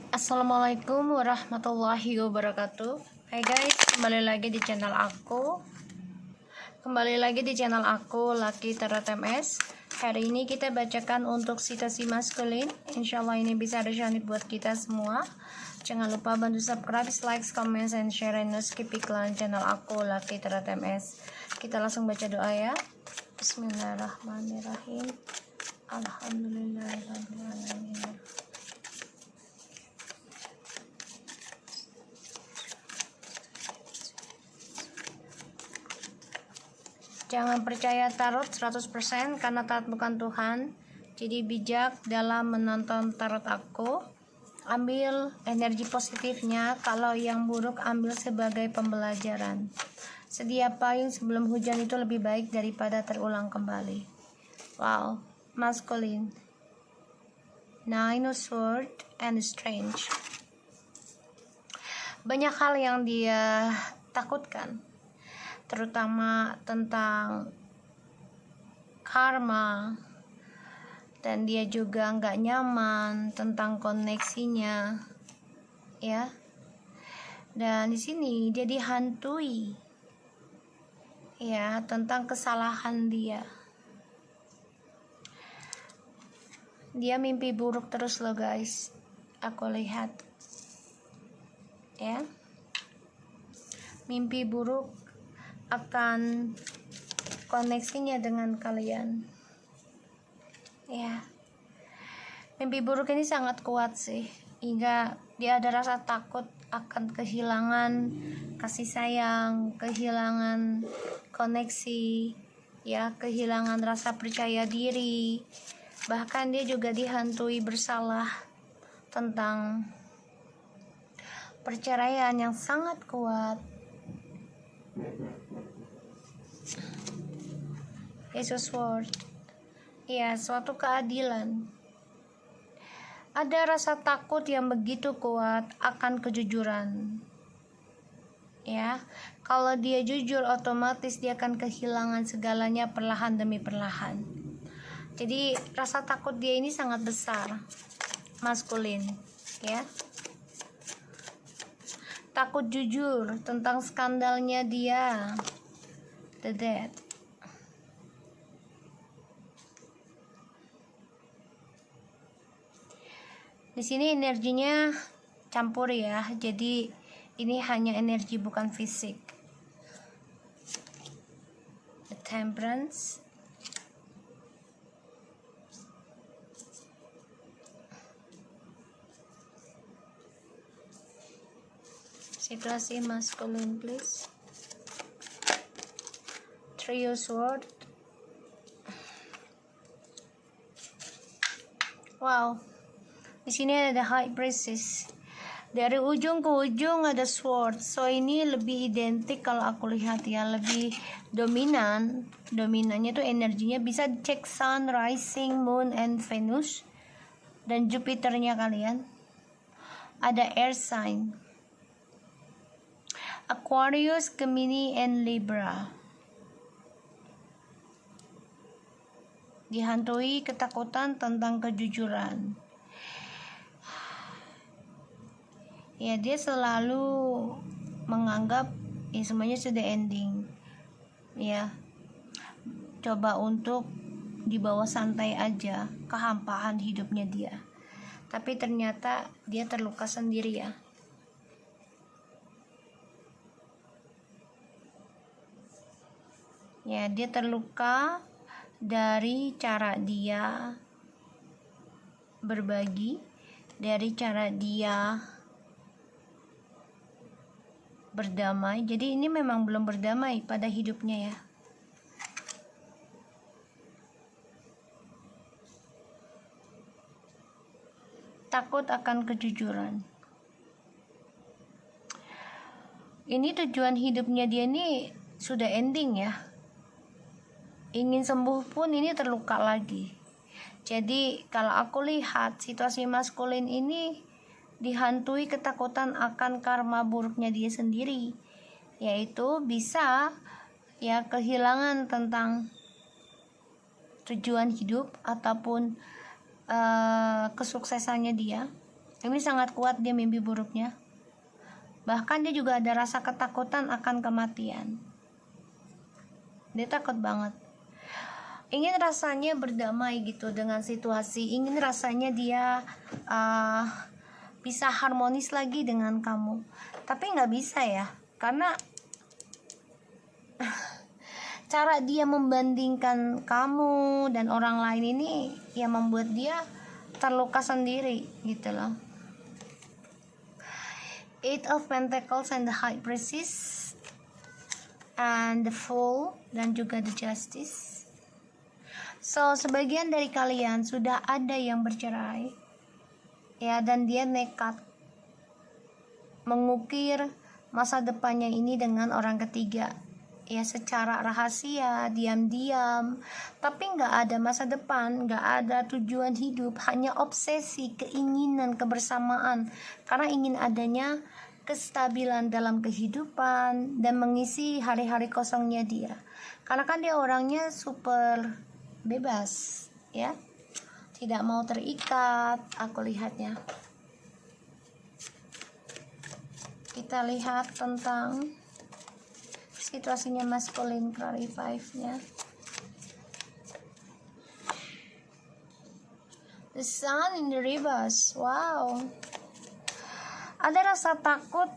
Assalamualaikum warahmatullahi wabarakatuh. Hai guys, kembali lagi di channel aku. Lucky Tarot MS. Hari ini kita bacakan untuk situasi maskulin. Insyaallah ini bisa ada syahid buat kita semua. Jangan lupa bantu subscribe, like, comment, and share, and no skip iklan channel aku Lucky Tarot MS. Kita langsung baca doa ya. Bismillahirrahmanirrahim. Alhamdulillahirrahmanirrahim. Jangan percaya tarot 100% karena tarot bukan Tuhan. Jadi bijak dalam menonton tarot aku. Ambil energi positifnya, kalau yang buruk ambil sebagai pembelajaran. Sedia payung sebelum hujan itu lebih baik daripada terulang kembali. Wow, masculine. Nine of Swords and Strange. Banyak hal yang dia takutkan, terutama tentang karma, dan dia juga nggak nyaman tentang koneksinya, ya. Dan di sini dia dihantui, ya, tentang kesalahan dia. Dia mimpi buruk terus loh guys, aku lihat, ya. Mimpi buruk akan koneksinya dengan kalian, ya. Mimpi buruk ini sangat kuat sih, hingga dia ada rasa takut akan kehilangan kasih sayang, kehilangan koneksi, ya, kehilangan rasa percaya diri. Bahkan dia juga dihantui bersalah tentang perceraian yang sangat kuat. Yesus Word, ya, suatu keadilan. Ada rasa takut yang begitu kuat akan kejujuran, ya. Kalau dia jujur, otomatis dia akan kehilangan segalanya perlahan demi perlahan. Jadi rasa takut dia ini sangat besar, maskulin, ya. Takut jujur tentang skandalnya dia, the Death. Di sini energinya campur ya, jadi ini hanya energi bukan fisik. The Temperance. Situasi maskulin please. Trio Sword. Wow. Di sini ada High Priestess. Dari ujung ke ujung ada sword. So ini lebih identik kalau aku lihat ya, lebih dominan. Dominannya tuh energinya bisa cek Sun, Rising, Moon, and Venus, dan Jupiternya kalian. Ada air sign. Aquarius, Gemini, and Libra. Dihantui ketakutan tentang kejujuran. Ya, dia selalu menganggap ya semuanya sudah ending, ya. Coba untuk dibawa santai aja kehampaan hidupnya dia, tapi ternyata dia terluka sendiri, ya. Ya, dia terluka dari cara dia berbagi, dari cara dia berdamai. Jadi ini memang belum berdamai pada hidupnya, ya. Takut akan kejujuran. Ini tujuan hidupnya dia ini sudah ending, ya. Ingin sembuh pun ini terluka lagi. Jadi kalau aku lihat situasi maskulin ini dihantui ketakutan akan karma buruknya dia sendiri, yaitu bisa, ya, kehilangan tentang tujuan hidup ataupun kesuksesannya dia, Ini sangat kuat dia mimpi buruknya. Bahkan dia juga ada rasa ketakutan akan kematian. Dia takut banget. Ingin rasanya berdamai gitu dengan situasi. Ingin rasanya dia bisa harmonis lagi dengan kamu. Tapi nggak bisa ya. Karena cara dia membandingkan kamu dan orang lain ini yang membuat dia terluka sendiri gitu loh. Eight of Pentacles and the High Priestess and the Fool dan juga the Justice. So sebagian dari kalian sudah ada yang bercerai ya, dan dia nekat mengukir masa depannya ini dengan orang ketiga ya, secara rahasia, diam-diam, tapi nggak ada masa depan, nggak ada tujuan hidup, hanya obsesi, keinginan, kebersamaan, karena ingin adanya kestabilan dalam kehidupan dan mengisi hari-hari kosongnya dia. Karena kan dia orangnya super bebas ya, tidak mau terikat, aku lihatnya. Kita lihat tentang situasinya masculine clarify-nya. The Sun in the reverse. Wow. Ada rasa takut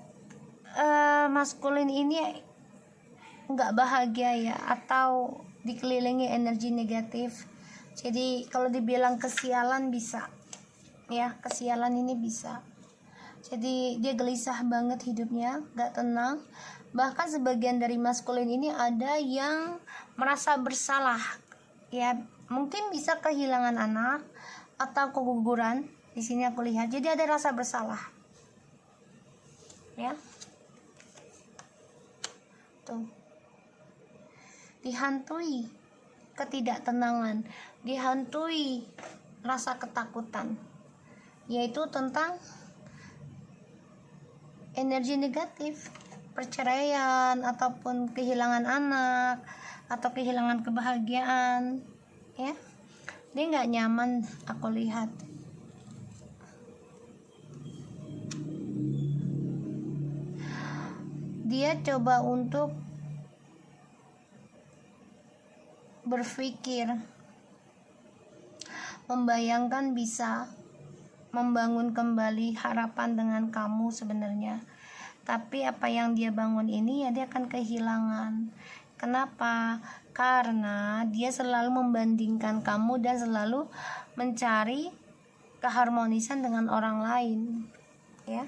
maskulin ini nggak bahagia ya, atau dikelilingi energi negatif. Jadi kalau dibilang kesialan bisa ya, kesialan ini bisa. Jadi dia gelisah banget hidupnya, nggak tenang. Bahkan sebagian dari maskulin ini ada yang merasa bersalah ya, mungkin bisa kehilangan anak atau keguguran. Di sini aku lihat, jadi ada rasa bersalah ya. Tuh, dihantui ketidaktenangan, dihantui rasa ketakutan, yaitu tentang energi negatif, perceraian ataupun kehilangan anak atau kehilangan kebahagiaan ya. Dia nggak nyaman, aku lihat. Dia coba untuk berpikir, membayangkan bisa membangun kembali harapan dengan kamu sebenarnya. Tapi apa yang dia bangun ini ya dia akan kehilangan. Kenapa? Karena dia selalu membandingkan kamu dan selalu mencari keharmonisan dengan orang lain ya.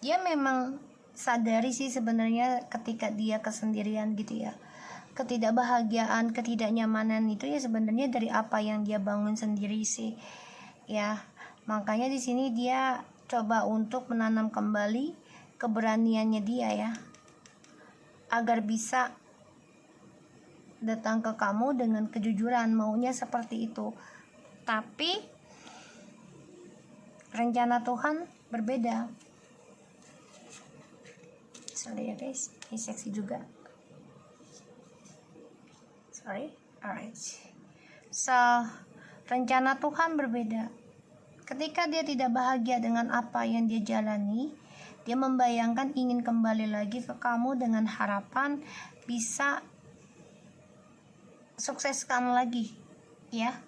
Dia memang sadari sih sebenarnya ketika dia kesendirian gitu ya, ketidakbahagiaan, ketidaknyamanan itu ya sebenarnya dari apa yang dia bangun sendiri sih ya. Makanya di sini dia coba untuk menanam kembali keberaniannya dia ya, agar bisa datang ke kamu dengan kejujuran, maunya seperti itu. Tapi rencana Tuhan berbeda. Sorry ya guys, ini seksi juga. Sorry, alright. So, rencana Tuhan berbeda. Ketika dia tidak bahagia dengan apa yang dia jalani, dia membayangkan ingin kembali lagi ke kamu dengan harapan bisa sukseskan lagi ya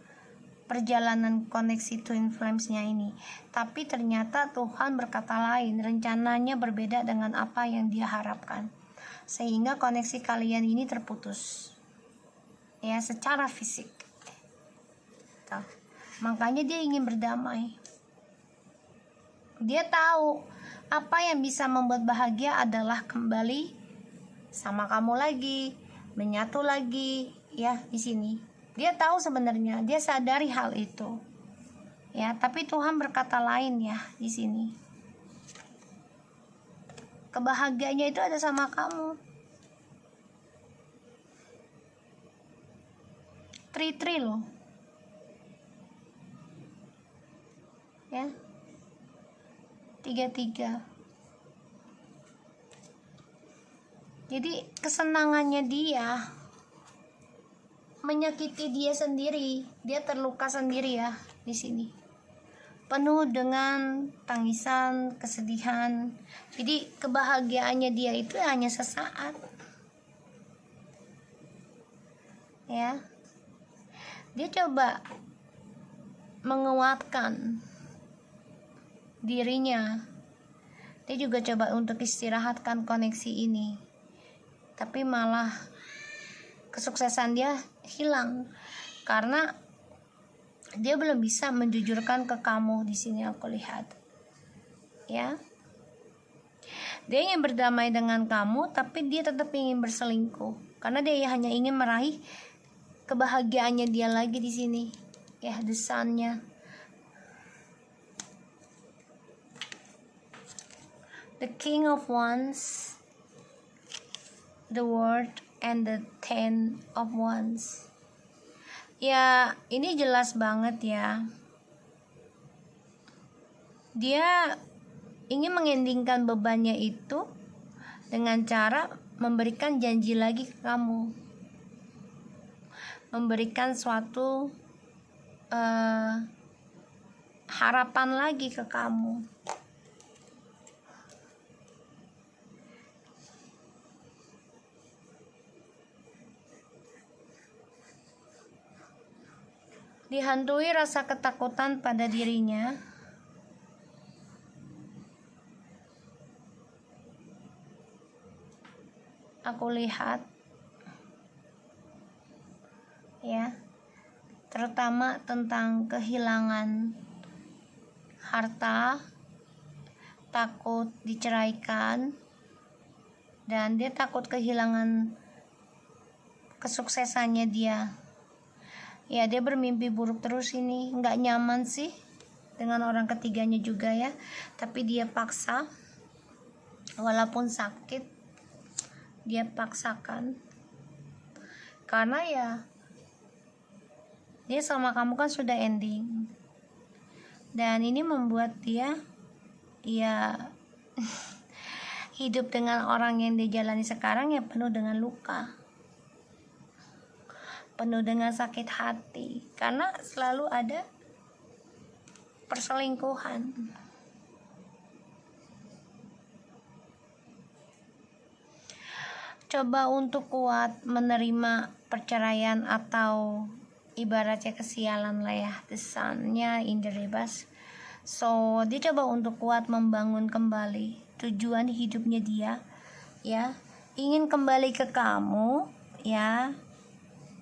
perjalanan koneksi twin flames-nya ini. Tapi ternyata Tuhan berkata lain, rencananya berbeda dengan apa yang dia harapkan, sehingga koneksi kalian ini terputus ya secara fisik. Tuh. Makanya dia ingin berdamai. Dia tahu apa yang bisa membuat bahagia adalah kembali sama kamu lagi, menyatu lagi ya di sini. Dia tahu sebenarnya, dia sadari hal itu. Ya, tapi Tuhan berkata lain ya di sini. Kebahagiaannya itu ada sama kamu. Tri loh. Ya. 3. Jadi kesenangannya dia menyakiti dia sendiri, dia terluka sendiri ya di sini. Penuh dengan tangisan, kesedihan. Jadi kebahagiaannya dia itu hanya sesaat. Ya. Dia coba menguatkan dirinya. Dia juga coba untuk istirahatkan koneksi ini. Tapi malah kesuksesan dia hilang karena dia belum bisa menjujurkan ke kamu di sini aku lihat. Ya. Dia ingin berdamai dengan kamu tapi dia tetap ingin berselingkuh karena dia hanya ingin meraih kebahagiaannya dia lagi di sini. Ya, desainnya. The King of Wands, the World, and the Ten of Wands. Ya, ini jelas banget ya. Dia ingin mengendingkan bebannya itu dengan cara memberikan janji lagi ke kamu. Memberikan suatu harapan lagi ke kamu. Dihantui rasa ketakutan pada dirinya. Aku lihat ya, terutama tentang kehilangan harta, takut diceraikan, dan dia takut kehilangan kesuksesannya dia. Ya, dia bermimpi buruk terus ini, nggak nyaman sih dengan orang ketiganya juga ya, tapi dia paksa, walaupun sakit, dia paksakan, karena ya, dia sama kamu kan sudah ending, dan ini membuat dia, ya, hidup dengan orang yang dia jalani sekarang ya penuh dengan luka. Penuh dengan sakit hati karena selalu ada perselingkuhan. Coba untuk kuat menerima perceraian atau ibaratnya kesialan lah ya, desainnya in the reverse. So dia coba untuk kuat membangun kembali tujuan hidupnya dia, ya, ingin kembali ke kamu ya.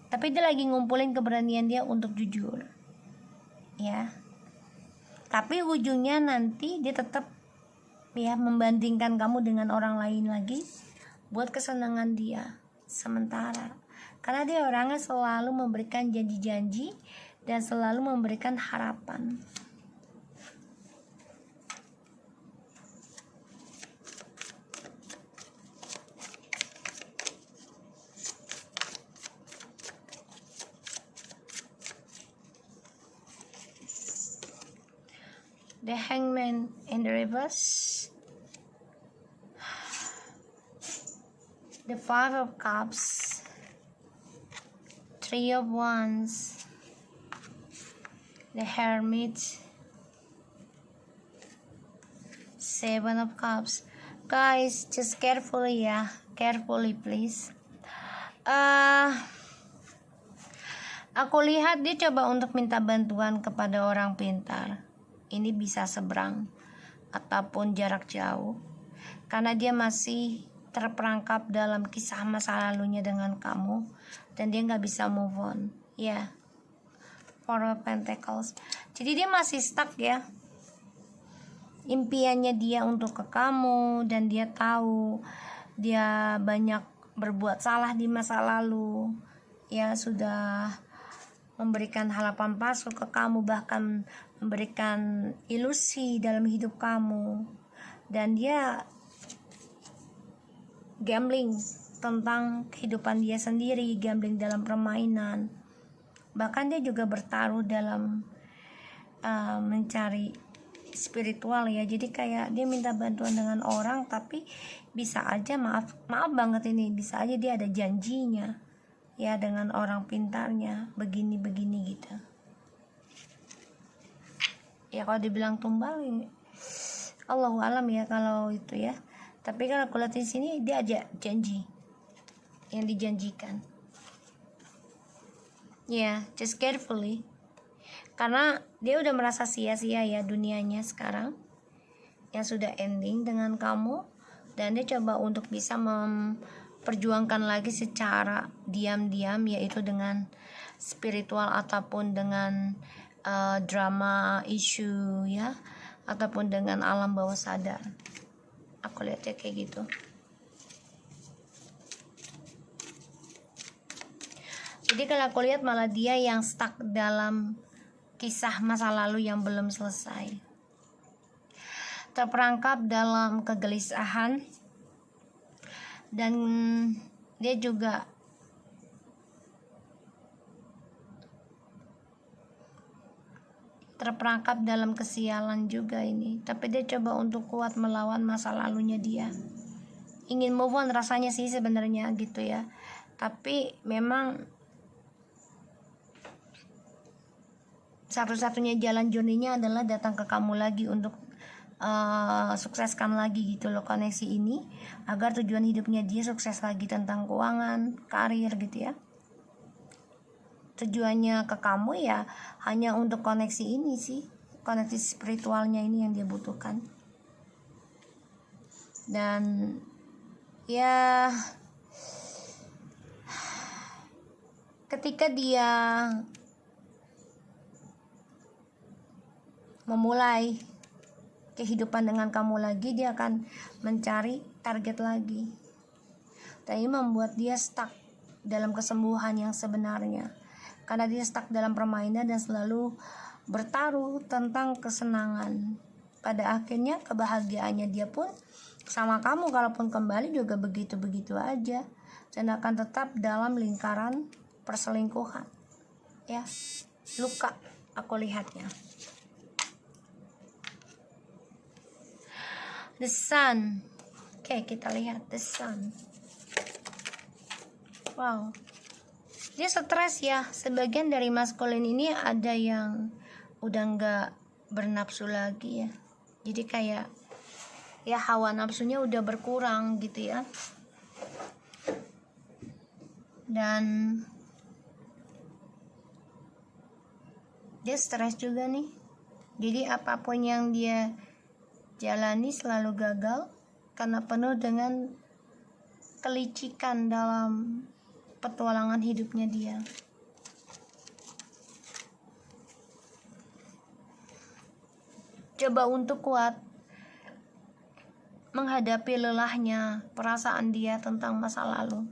Tapi dia lagi ngumpulin keberanian dia untuk jujur, ya. Tapi ujungnya nanti dia tetap ya membandingkan kamu dengan orang lain lagi buat kesenangan dia sementara. Karena dia orangnya selalu memberikan janji-janji dan selalu memberikan harapan. The Hangman in the reverse, the Five of Cups, Three of Wands, the Hermit, Seven of Cups. Guys, just carefully ya, carefully please. Aku lihat dia coba untuk minta bantuan kepada orang pintar. Ini bisa seberang ataupun jarak jauh karena dia masih terperangkap dalam kisah masa lalunya dengan kamu dan dia nggak bisa move on ya. Four of Pentacles. Jadi dia masih stuck ya, impiannya dia untuk ke kamu, dan dia tahu dia banyak berbuat salah di masa lalu ya, sudah memberikan harapan palsu ke kamu, bahkan memberikan ilusi dalam hidup kamu, dan dia gambling tentang kehidupan dia sendiri, gambling dalam permainan, bahkan dia juga bertaruh dalam mencari spiritual ya. Jadi kayak dia minta bantuan dengan orang, tapi bisa aja maaf banget ini, bisa aja dia ada janjinya ya dengan orang pintarnya begini-begini gitu. Ya kalau dibilang tumbal ini Allahu alam ya kalau itu ya. Tapi kalau aku lihat di sini dia aja janji yang dijanjikan. Ya, just carefully. Karena dia udah merasa sia-sia ya dunianya sekarang yang sudah ending dengan kamu, dan dia coba untuk bisa memperjuangkan lagi secara diam-diam, yaitu dengan spiritual ataupun dengan drama isu ya, ataupun dengan alam bawah sadar. Aku lihatnya kayak gitu. Jadi kalau aku lihat malah dia yang stuck dalam kisah masa lalu yang belum selesai, terperangkap dalam kegelisahan, dan dia juga terperangkap dalam kesialan juga ini. Tapi dia coba untuk kuat melawan masa lalunya dia. Ingin move on rasanya sih sebenarnya gitu ya. Tapi memang satu-satunya jalan journey-nya adalah datang ke kamu lagi untuk sukseskan lagi gitu loh koneksi ini, agar tujuan hidupnya dia sukses lagi tentang keuangan, karir gitu ya. Tujuannya ke kamu ya hanya untuk koneksi ini sih, koneksi spiritualnya ini yang dia butuhkan. Dan ya ketika dia memulai kehidupan dengan kamu lagi, dia akan mencari target lagi. Dan ini membuat dia stuck dalam kesembuhan yang sebenarnya, karena dia stuck dalam permainan dan selalu bertaruh tentang kesenangan. Pada akhirnya kebahagiaannya dia pun sama kamu, kalaupun kembali juga begitu-begitu aja, dan akan tetap dalam lingkaran perselingkuhan ya. Luka aku lihatnya. The Sun. Oke, kita lihat The Sun. Wow, dia stres ya. Sebagian dari maskulin ini ada yang udah nggak bernafsu lagi ya. Jadi kayak ya hawa nafsunya udah berkurang gitu ya. Dan dia stres juga nih. Jadi apapun yang dia jalani selalu gagal karena penuh dengan kelicikan dalam petualangan hidupnya dia. Coba untuk kuat menghadapi lelahnya perasaan dia tentang masa lalu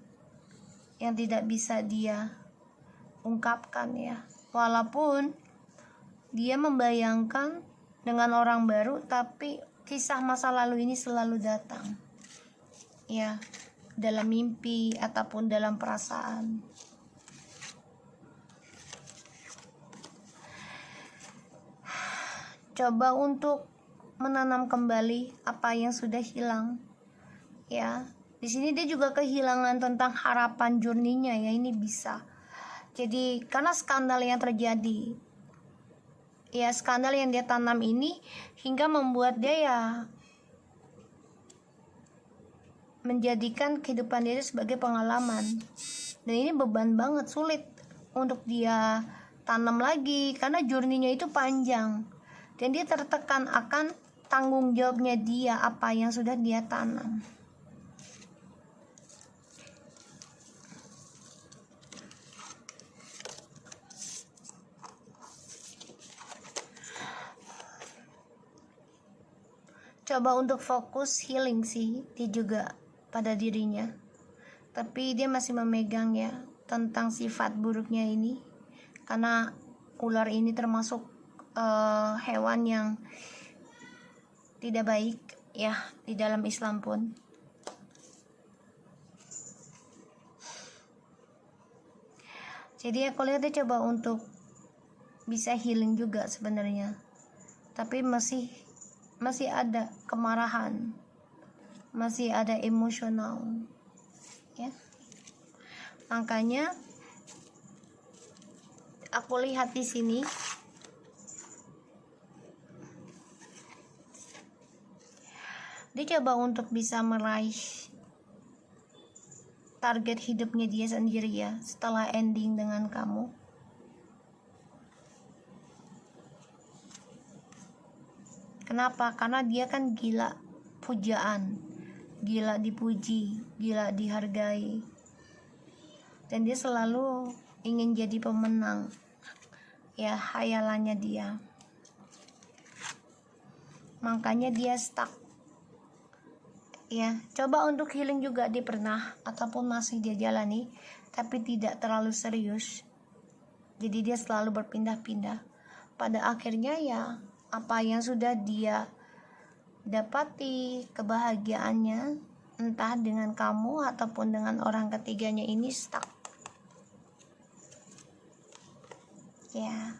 yang tidak bisa dia ungkapkan ya. Walaupun dia membayangkan dengan orang baru, tapi kisah masa lalu ini selalu datang ya, dalam mimpi ataupun dalam perasaan. Coba untuk menanam kembali apa yang sudah hilang ya. Di sini dia juga kehilangan tentang harapan journey-nya ya, ini bisa. Jadi karena skandal yang terjadi ya, skandal yang dia tanam ini hingga membuat dia ya menjadikan kehidupan dia sebagai pengalaman. Dan ini beban banget, sulit untuk dia tanam lagi karena journey-nya itu panjang. Dan dia tertekan akan tanggung jawabnya dia, apa yang sudah dia tanam. Coba untuk fokus healing sih dia juga pada dirinya, tapi dia masih memegang ya tentang sifat buruknya ini, karena ular ini termasuk hewan yang tidak baik ya di dalam Islam pun. Jadi aku lihat dia coba untuk bisa healing juga sebenarnya, tapi masih ada kemarahan, masih ada emosional ya. Makanya aku lihat di sini dia coba untuk bisa meraih target hidupnya dia sendiri ya setelah ending dengan kamu. Kenapa? Karena dia kan gila pujaan, gila dipuji, gila dihargai, dan dia selalu ingin jadi pemenang ya, hayalannya dia. Makanya dia stuck ya. Coba untuk healing juga dia pernah ataupun masih dia jalani, tapi tidak terlalu serius. Jadi dia selalu berpindah-pindah. Pada akhirnya ya apa yang sudah dia dapati, kebahagiaannya entah dengan kamu ataupun dengan orang ketiganya ini stuck ya.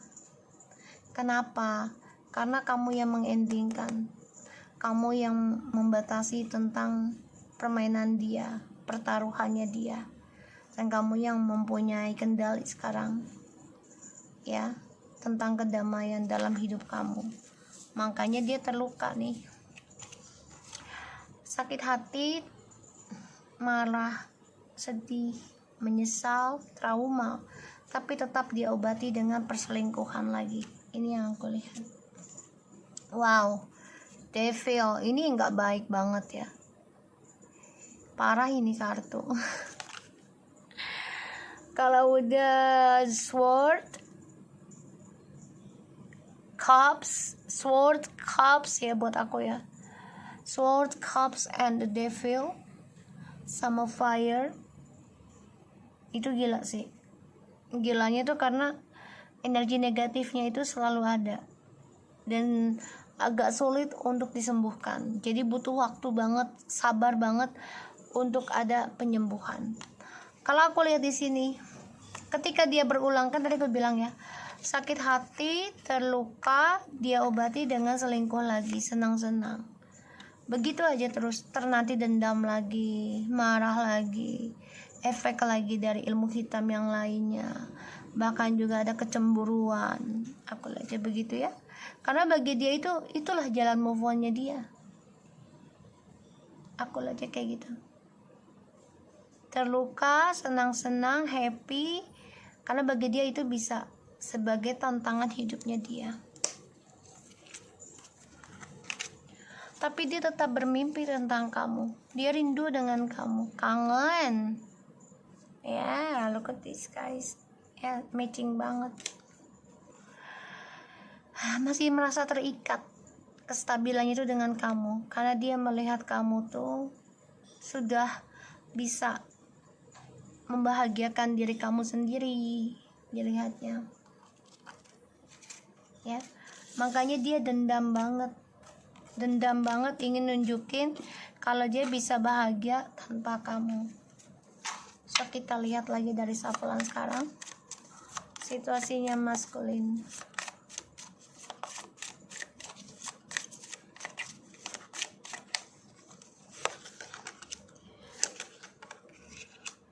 Kenapa? Karena kamu yang mengendingkan, kamu yang membatasi tentang permainan dia, pertaruhannya dia, dan kamu yang mempunyai kendali sekarang ya tentang kedamaian dalam hidup kamu. Makanya dia terluka nih, sakit hati, marah, sedih, menyesal, trauma, tapi tetap dia obati dengan perselingkuhan lagi. Ini yang aku lihat. Wow, devil ini nggak baik banget ya, parah ini kartu. Kalau udah sword cups ya buat aku ya, sword cups and the devil sama fire, itu gila sih. Gilanya tuh karena energi negatifnya itu selalu ada dan agak sulit untuk disembuhkan. Jadi butuh waktu banget, sabar banget untuk ada penyembuhan. Kalau aku lihat di sini, ketika dia berulang, kan tadi aku bilang ya, sakit hati, terluka, dia obati dengan selingkuh lagi, senang-senang. Begitu aja terus, nanti dendam lagi, marah lagi, efek lagi dari ilmu hitam yang lainnya, bahkan juga ada kecemburuan. Aku lihat aja begitu ya, karena bagi dia itulah jalan move on-nya dia. Aku lihat aja kayak gitu, terluka, senang-senang, happy, karena bagi dia itu bisa sebagai tantangan hidupnya dia. Tapi dia tetap bermimpi tentang kamu, dia rindu dengan kamu, kangen ya. Look at this guys ya, matching banget. Masih merasa terikat kestabilannya itu dengan kamu, karena dia melihat kamu tuh sudah bisa membahagiakan diri kamu sendiri, dilihatnya ya. Makanya dia dendam banget, ingin nunjukin kalau dia bisa bahagia tanpa kamu. So kita lihat lagi dari sapelan sekarang, situasinya maskulin.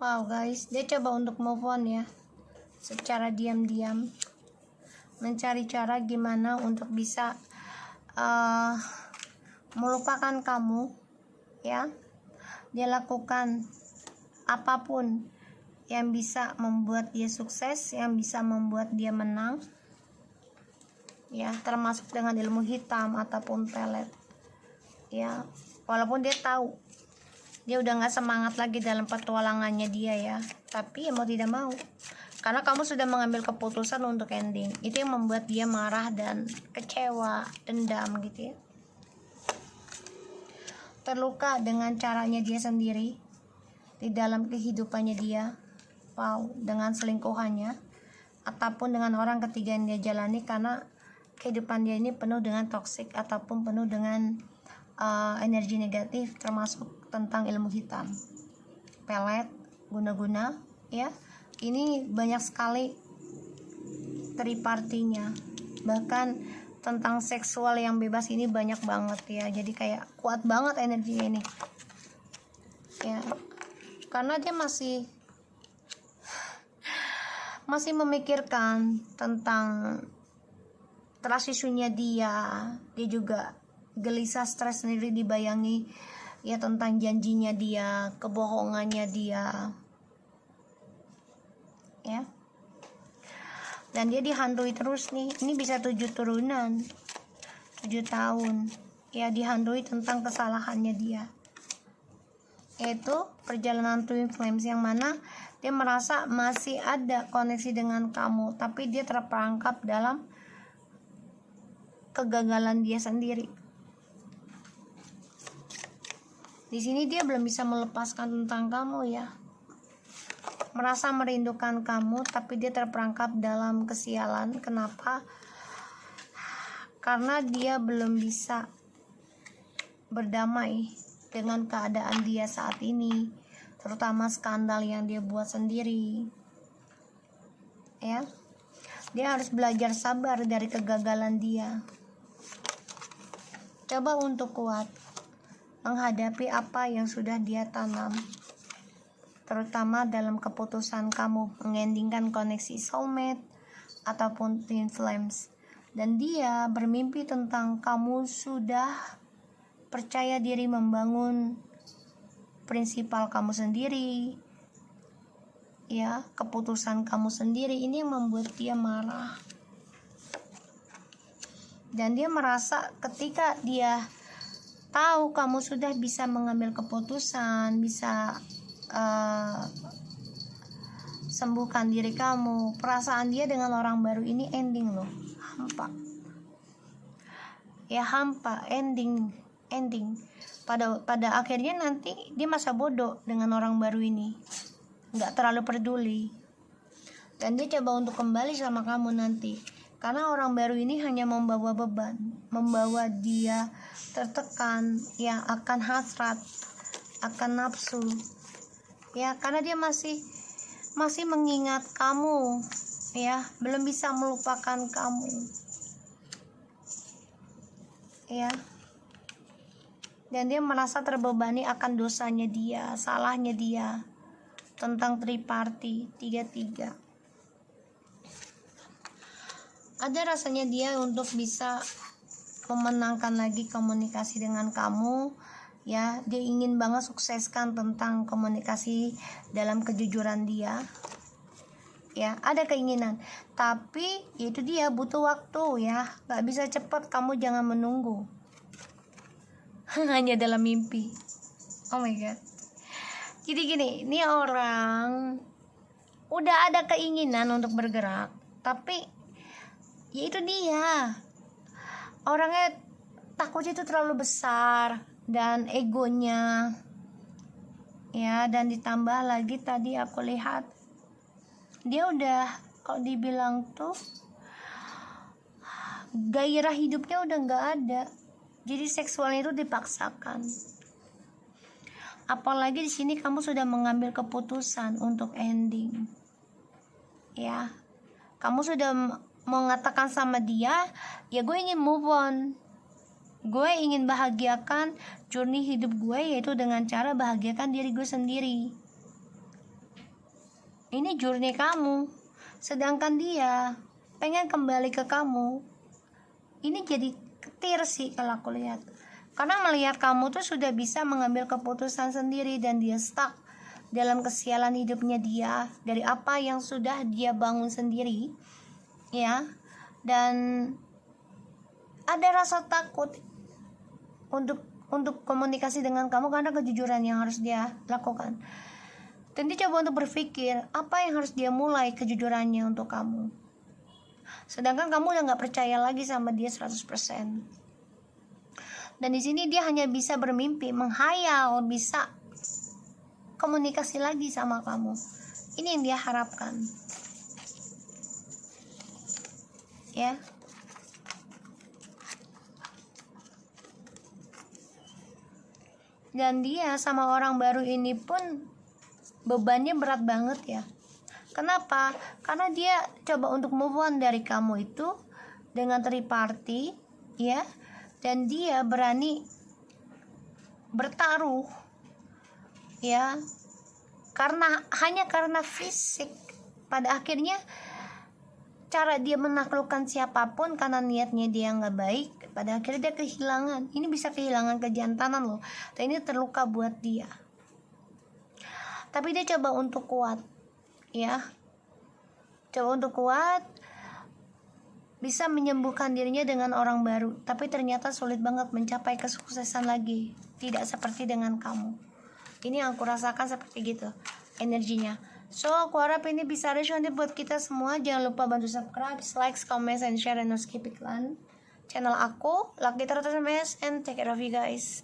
Wow guys, dia coba untuk move on ya, secara diam-diam, mencari cara gimana untuk bisa melupakan kamu ya. Dia lakukan apapun yang bisa membuat dia sukses, yang bisa membuat dia menang ya, termasuk dengan ilmu hitam ataupun pelet ya. Walaupun dia tahu dia udah gak semangat lagi dalam petualangannya dia ya, tapi ya mau tidak mau, karena kamu sudah mengambil keputusan untuk ending. Itu yang membuat dia marah dan kecewa, dendam gitu ya, terluka dengan caranya dia sendiri di dalam kehidupannya dia. Wow, dengan selingkuhannya ataupun dengan orang ketiga yang dia jalani, karena kehidupan dia ini penuh dengan toksik ataupun penuh dengan energi negatif, termasuk tentang ilmu hitam, pelet, guna-guna ya. Ini banyak sekali tripartinya, bahkan tentang seksual yang bebas ini banyak banget ya. Jadi kayak kuat banget energinya ini ya, karena dia masih masih memikirkan tentang trust issue-nya dia juga gelisah, stres sendiri, dibayangi ya tentang janjinya dia, kebohongannya dia, ya. Dan dia dihantui terus nih, ini bisa 7 turunan, 7 tahun ya, dihantui tentang kesalahannya dia, yaitu perjalanan twin flames, yang mana dia merasa masih ada koneksi dengan kamu, tapi dia terperangkap dalam kegagalan dia sendiri. Di sini dia belum bisa melepaskan tentang kamu ya, merasa merindukan kamu, tapi dia terperangkap dalam kesialan. Kenapa? Karena dia belum bisa berdamai dengan keadaan dia saat ini, terutama skandal yang dia buat sendiri, ya. Dia harus belajar sabar dari kegagalan dia. Coba untuk kuat menghadapi apa yang sudah dia tanam, terutama dalam keputusan kamu mengendingkan koneksi soulmate ataupun twin flames. Dan dia bermimpi tentang kamu sudah percaya diri membangun prinsipal kamu sendiri, ya, keputusan kamu sendiri. Ini yang membuat dia marah. Dan dia merasa ketika dia tahu kamu sudah bisa mengambil keputusan, bisa sembuhkan diri kamu, perasaan dia dengan orang baru ini ending loh, hampa. Ya, hampa, ending. Pada akhirnya nanti dia masa bodoh dengan orang baru ini, nggak terlalu peduli, dan dia coba untuk kembali sama kamu nanti, karena orang baru ini hanya membawa beban, membawa dia tertekan ya, akan hasrat, akan nafsu ya, karena dia masih mengingat kamu ya, belum bisa melupakan kamu ya. Dan dia merasa terbebani akan dosanya dia, salahnya dia tentang triparty 33. Ada rasanya dia untuk bisa memenangkan lagi komunikasi dengan kamu ya. Dia ingin banget sukseskan tentang komunikasi dalam kejujuran dia ya, ada keinginan, tapi itu dia butuh waktu ya, gak bisa cepat. Kamu jangan menunggu hanya dalam mimpi. Oh my god. Jadi gini, ini orang udah ada keinginan untuk bergerak, tapi ya itu dia, orangnya takutnya itu terlalu besar dan egonya ya. Dan ditambah lagi tadi aku lihat dia udah, kalau dibilang tuh gairah hidupnya udah nggak ada, jadi seksualnya itu dipaksakan. Apalagi di sini kamu sudah mengambil keputusan untuk ending ya, kamu sudah mengatakan sama dia, ya gue ingin move on, gue ingin bahagiakan journey hidup gue, yaitu dengan cara bahagiakan diri gue sendiri. Ini journey kamu, sedangkan dia pengen kembali ke kamu. Ini jadi ketir sih kalau aku lihat, karena melihat kamu tuh sudah bisa mengambil keputusan sendiri, dan dia stuck dalam kesialan hidupnya dia dari apa yang sudah dia bangun sendiri ya. Dan ada rasa takut untuk komunikasi dengan kamu karena kejujuran yang harus dia lakukan. Dan dia coba untuk berpikir apa yang harus dia mulai kejujurannya untuk kamu, sedangkan kamu udah gak percaya lagi sama dia 100%. Dan di sini dia hanya bisa bermimpi, menghayal bisa komunikasi lagi sama kamu. Ini yang dia harapkan ya. Dan dia sama orang baru ini pun bebannya berat banget ya. Kenapa? Karena dia coba untuk move on dari kamu itu dengan triparty ya, dan dia berani bertaruh ya, hanya karena fisik pada akhirnya cara dia menaklukkan siapapun karena niatnya dia nggak baik, pada akhirnya dia kehilangan. Ini bisa kehilangan kejantanan loh, dan ini terluka buat dia. Tapi dia coba untuk kuat, ya, coba untuk kuat, bisa menyembuhkan dirinya dengan orang baru. Tapi ternyata sulit banget mencapai kesuksesan lagi, tidak seperti dengan kamu. Ini yang aku rasakan seperti gitu energinya. So, aku harap ini bisa resonate buat kita semua. Jangan lupa bantu subscribe, like, comment, and share, and skip iklan channel aku, Lucky Tarot SMS, and take care of you guys.